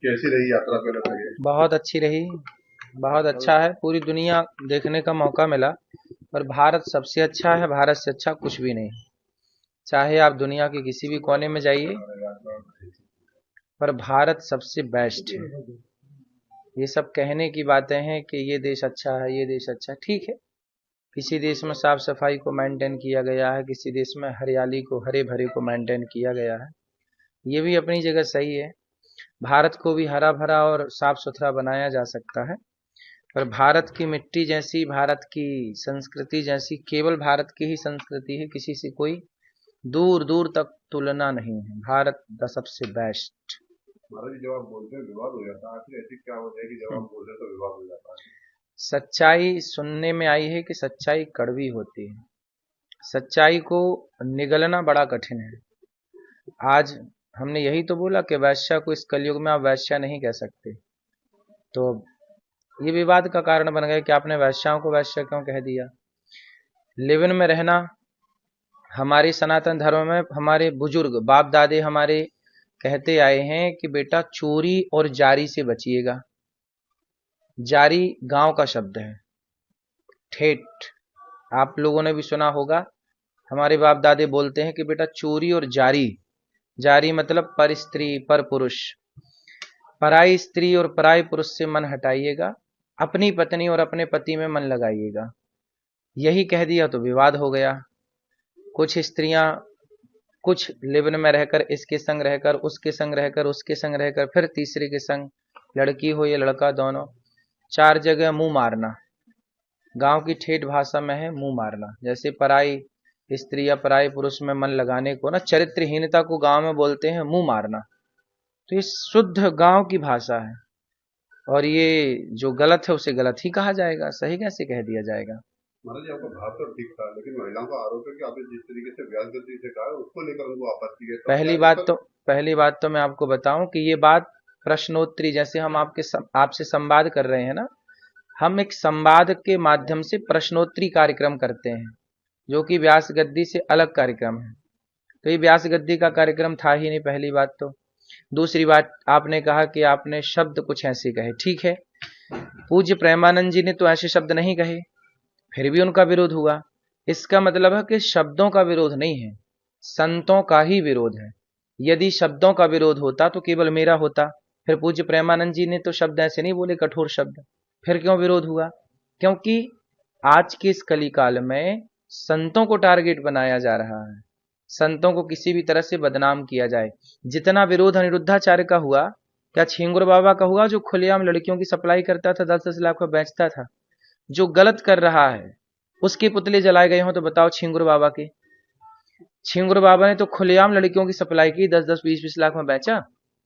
कैसी रही यात्रा पहले बताइए। बहुत अच्छी रही। बहुत अच्छा है, पूरी दुनिया देखने का मौका मिला। पर भारत सबसे अच्छा है, भारत से अच्छा कुछ भी नहीं। चाहे आप दुनिया के किसी भी कोने में जाइए, पर भारत सबसे बेस्ट है। ये सब कहने की बातें हैं कि ये देश अच्छा है, ये देश अच्छा है, ठीक है। किसी देश में साफ सफाई को मेंटेन किया गया है, किसी देश में हरियाली को, हरे भरे को मेंटेन किया गया है। ये भी अपनी जगह सही है। भारत को भी हरा भरा और साफ सुथरा बनाया जा सकता है। पर भारत की मिट्टी जैसी, भारत की संस्कृति जैसी केवल भारत की ही संस्कृति है, किसी से कोई दूर दूर तक तुलना नहीं है। भारत द सबसे बेस्ट। महाराज जी, जब आप बोलते हैं विवाद हो जाता है, आखिर ऐसी क्या वजह है कि जब आप बोल रहे हैं तो विवाद हो जाता है। सच्चाई सुनने में आई है कि सच्चाई कड़वी होती है। सच्चाई को निगलना बड़ा कठिन है। आज हमने यही तो बोला कि वैश्या को इस कलयुग में आप वैश्या नहीं कह सकते। तो ये विवाद का कारण बन गया कि आपने वैश्याओं को वैश्या क्यों कह दिया। लिव इन में रहना हमारे सनातन धर्म में हमारे बुजुर्ग बाप दादे हमारे कहते आए हैं कि बेटा चोरी और जारी से बचिएगा। जारी गांव का शब्द है, ठेठ। आप लोगों ने भी सुना होगा, हमारे बाप दादे बोलते हैं कि बेटा चोरी और जारी, जारी मतलब पर स्त्री पर पुरुष, पराई स्त्री और पराई पुरुष से मन हटाइएगा, अपनी पत्नी और अपने पति में मन लगाइएगा। यही कह दिया तो विवाद हो गया। कुछ स्त्रियां कुछ लिव-इन में रहकर, इसके संग रहकर, उसके संग रहकर, उसके संग रहकर, फिर तीसरे के संग, लड़की हो या लड़का दोनों, चार जगह मुंह मारना। गांव की ठेठ भाषा में है मुंह मारना। जैसे पराई स्त्री या पराई पुरुष में मन लगाने को ना चरित्रहीनता को गांव में बोलते हैं मुंह मारना। तो ये शुद्ध गांव की भाषा है। और ये जो गलत है उसे गलत ही कहा जाएगा, सही कैसे कह दिया जाएगा। महाराज जी, आपका भाव तो ठीक था, लेकिन महिलाओं का आरोप है कि आपने जिस तरीके से व्यास गति से कहा है, उसको लेकर उनको आपत्ति है, तो क्या पहली बात इसका। तो पहली बात तो मैं आपको बताऊं कि ये बात प्रश्नोत्तरी, जैसे हम आपसे संवाद कर रहे हैं ना, हम एक संवाद के माध्यम से प्रश्नोत्तरी कार्यक्रम करते हैं, जो कि व्यास गद्दी से अलग कार्यक्रम है। तो ये व्यास गद्दी का कार्यक्रम था ही नहीं, पहली बात तो। दूसरी बात, आपने कहा कि आपने शब्द कुछ ऐसे कहे, ठीक है। पूज्य प्रेमानंद जी ने तो ऐसे शब्द नहीं कहे, फिर भी उनका विरोध हुआ। इसका मतलब है कि शब्दों का विरोध नहीं है, संतों का ही विरोध है। यदि शब्दों का विरोध होता तो केवल मेरा होता। फिर पूज्य प्रेमानंद जी ने तो शब्द ऐसे नहीं बोले, कठोर शब्द। फिर क्यों विरोध हुआ? क्योंकि आज के इस कलिकाल में संतों को टारगेट बनाया जा रहा है, संतों को किसी भी तरह से बदनाम किया जाए। जितना विरोध अनिरुद्धाचार्य का हुआ, क्या छिंगुर बाबा का हुआ, जो खुलेआम लड़कियों की सप्लाई करता था, 10-10 लाख का बेचता था। जो गलत कर रहा है उसके पुतले जलाए गए हों तो बताओ छिंगुर बाबा के। छिंगुर बाबा ने तो खुलेआम लड़कियों की सप्लाई की, 10-10 20-20 लाख में बेचा,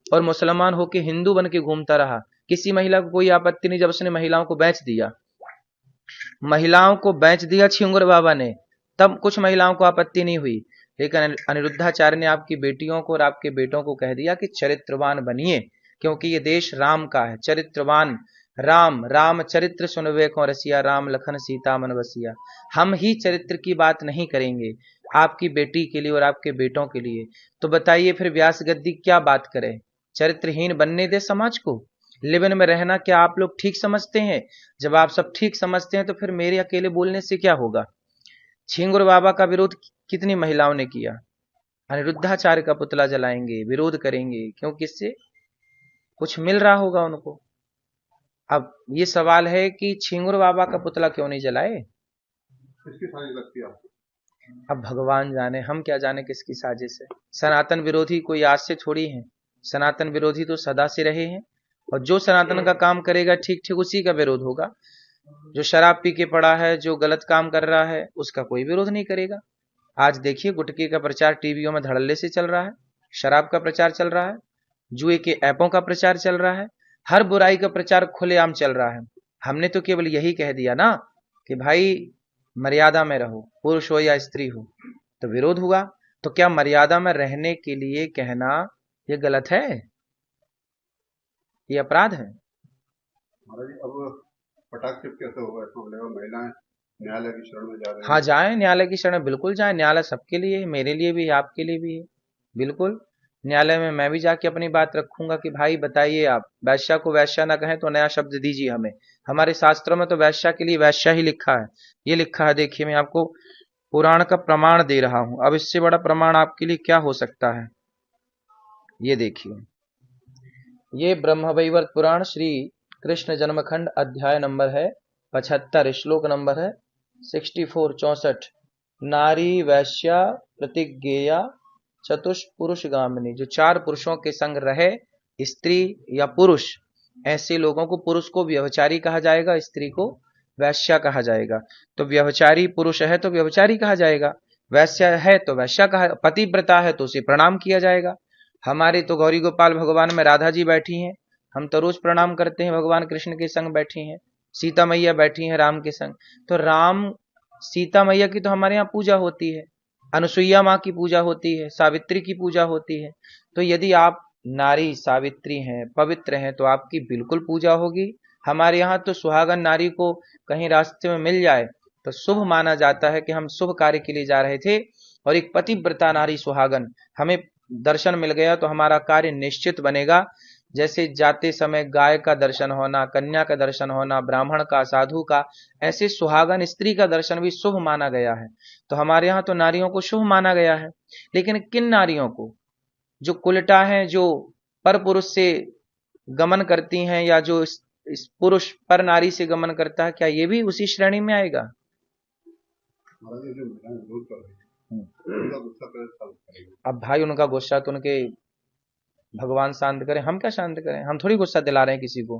और मुसलमान होके हिंदू बन के घूमता रहा। किसी महिला को कोई आपत्ति नहीं, जब उसने महिलाओं को बेच दिया, महिलाओं को बेच दिया छिंगुर बाबा ने, तब कुछ महिलाओं को आपत्ति नहीं हुई। लेकिन अनिरुद्धाचार्य ने आपकी बेटियों को और आपके बेटों को कह दिया कि चरित्रवान बनिए, क्योंकि ये देश राम का है। चरित्रवान राम, राम चरित्र सुनवे को रसिया, राम लखन सीता मन बसिया। हम ही चरित्र की बात नहीं करेंगे आपकी बेटी के लिए और आपके बेटों के लिए, तो बताइए फिर व्यास गद्दी क्या बात करे? चरित्रहीन बनने दे समाज को। लिव इन में रहना क्या आप लोग ठीक समझते हैं? जब आप सब ठीक समझते हैं तो फिर मेरे अकेले बोलने से क्या होगा? छिंगुर बाबा का विरोध कितनी महिलाओं ने किया। अनिरुद्धाचार्य का पुतला जलाएंगे, विरोध करेंगे, क्योंकि इससे कुछ मिल रहा होगा उनको। अब ये सवाल है कि छिंगुर बाबा का पुतला क्यों नहीं जलाए? किसकी साजिश लगती है आपको। अब भगवान जाने, हम क्या जाने किसकी साजिश है। सनातन विरोधी कोई आज से थोड़ी है, सनातन विरोधी तो सदा से रहे हैं। और जो सनातन का काम करेगा ठीक ठीक उसी का विरोध होगा। जो शराब पी के पड़ा है, जो गलत काम कर रहा है, उसका कोई विरोध नहीं करेगा। आज देखिए गुटखे का प्रचार टीवियों में धड़ल्ले से चल रहा है, शराब का प्रचार चल रहा है, जुए के ऐपों का प्रचार चल रहा है, हर बुराई का प्रचार खुलेआम चल रहा है। हमने तो केवल यही कह दिया ना कि भाई मर्यादा में रहो, पुरुष हो या स्त्री हो। तो विरोध हुआ। तो क्या मर्यादा में रहने के लिए कहना ये गलत है? ये अपराध है? महाराज जी, अब पटाक्षेप कैसे होगा इसका मतलब महिलाएं न्यायालय की शरण में जा रही हाँ हैं। जाए, न्यायालय की शरण बिल्कुल जाए। न्यायालय सबके लिए है, मेरे लिए भी है, आपके लिए भी है, बिल्कुल। न्यायालय में मैं भी जाके अपनी बात रखूंगा कि भाई बताइए, आप वैश्या को वैश्या ना कहें तो नया शब्द दीजिए हमें। हमारे शास्त्रों में तो वैश्या के लिए वैश्या ही लिखा है। ये लिखा है, देखिए मैं आपको पुराण का प्रमाण दे रहा हूं। अब इससे बड़ा प्रमाण आपके लिए क्या हो सकता है। ये देखिए, ये ब्रह्मवैवर्त पुराण श्री कृष्ण जन्मखंड अध्याय नंबर है 75, श्लोक नंबर है 64, 64। नारी वैश्या प्रतिज्ञेया चतुष्पुरुष गामिनी, जो 4 पुरुषों के संग रहे, स्त्री या पुरुष, ऐसे लोगों को, पुरुष को व्यभिचारी कहा जाएगा, स्त्री को वैश्या कहा जाएगा। तो व्यभिचारी पुरुष है तो व्यभिचारी कहा जाएगा, वैश्या है तो वैश्या कहा, पतिव्रता है तो उसे प्रणाम किया जाएगा। हमारे तो गौरी गोपाल भगवान में राधा जी बैठी हैं, हम तो रोज प्रणाम करते हैं, भगवान कृष्ण के संग बैठी हैं। सीता मैया बैठी हैं राम के संग, तो राम सीता मैया की तो हमारे यहाँ पूजा होती है, अनुसुईया माँ की पूजा होती है, सावित्री की पूजा होती है। तो यदि आप नारी सावित्री हैं, पवित्र हैं, तो आपकी बिल्कुल पूजा होगी। हमारे यहाँ तो सुहागन नारी को कहीं रास्ते में मिल जाए तो शुभ माना जाता है कि हम शुभ कार्य के लिए जा रहे थे, और एक पतिव्रता नारी सुहागन हमें दर्शन मिल गया तो हमारा कार्य निश्चित बनेगा। जैसे जाते समय गाय का दर्शन होना, कन्या का दर्शन होना, ब्राह्मण का, साधु का, ऐसे सुहागन स्त्री का दर्शन भी शुभ माना गया है। तो हमारे यहाँ तो नारियों को शुभ माना गया है। लेकिन किन नारियों को? जो कुलटा हैं, जो पर पुरुष से गमन करती हैं, या जो इस पुरुष पर नारी से गमन करता है, क्या ये भी उसी श्रेणी में आएगा? महाराज ये जो महिलाएं विरोध कर रही हैं, उनका गुस्सा कैसे शांत करेंगे? अब भाई उनका गुस्सा तो उनके भगवान शांत करें, हम क्या शांत करें? हम थोड़ी गुस्सा दिला रहे हैं किसी को।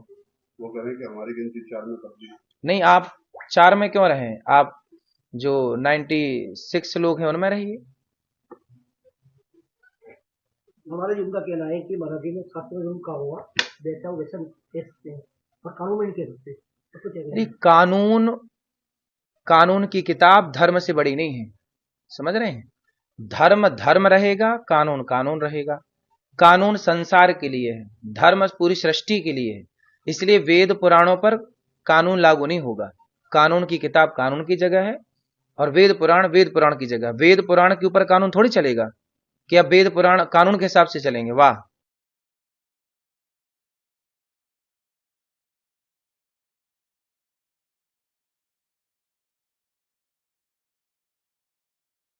वो कह रहे हैं कि हमारी गिनती 4 में कर दी। नहीं, आप 4 में क्यों रहें? आप जो 96 लोग हैं उनमें रहिए। हमारा जी उनका कहना है कि महाराज जी ने शास्त्र में जो कहा हुआ वैसा वैसा कह सकते हैं, और कानून में नहीं कह सकते। तो क्या नहीं, कानून की किताब धर्म से बड़ी नहीं है, समझ रहे हैं? धर्म धर्म रहेगा, कानून कानून रहेगा। कानून संसार के लिए है, धर्म पूरी सृष्टि के लिए है। इसलिए वेद पुराणों पर कानून लागू नहीं होगा। कानून की किताब कानून की जगह है, और वेद पुराण की जगह। वेद पुराण के ऊपर कानून थोड़ी चलेगा कि अब वेद पुराण कानून के हिसाब से चलेंगे। वाह।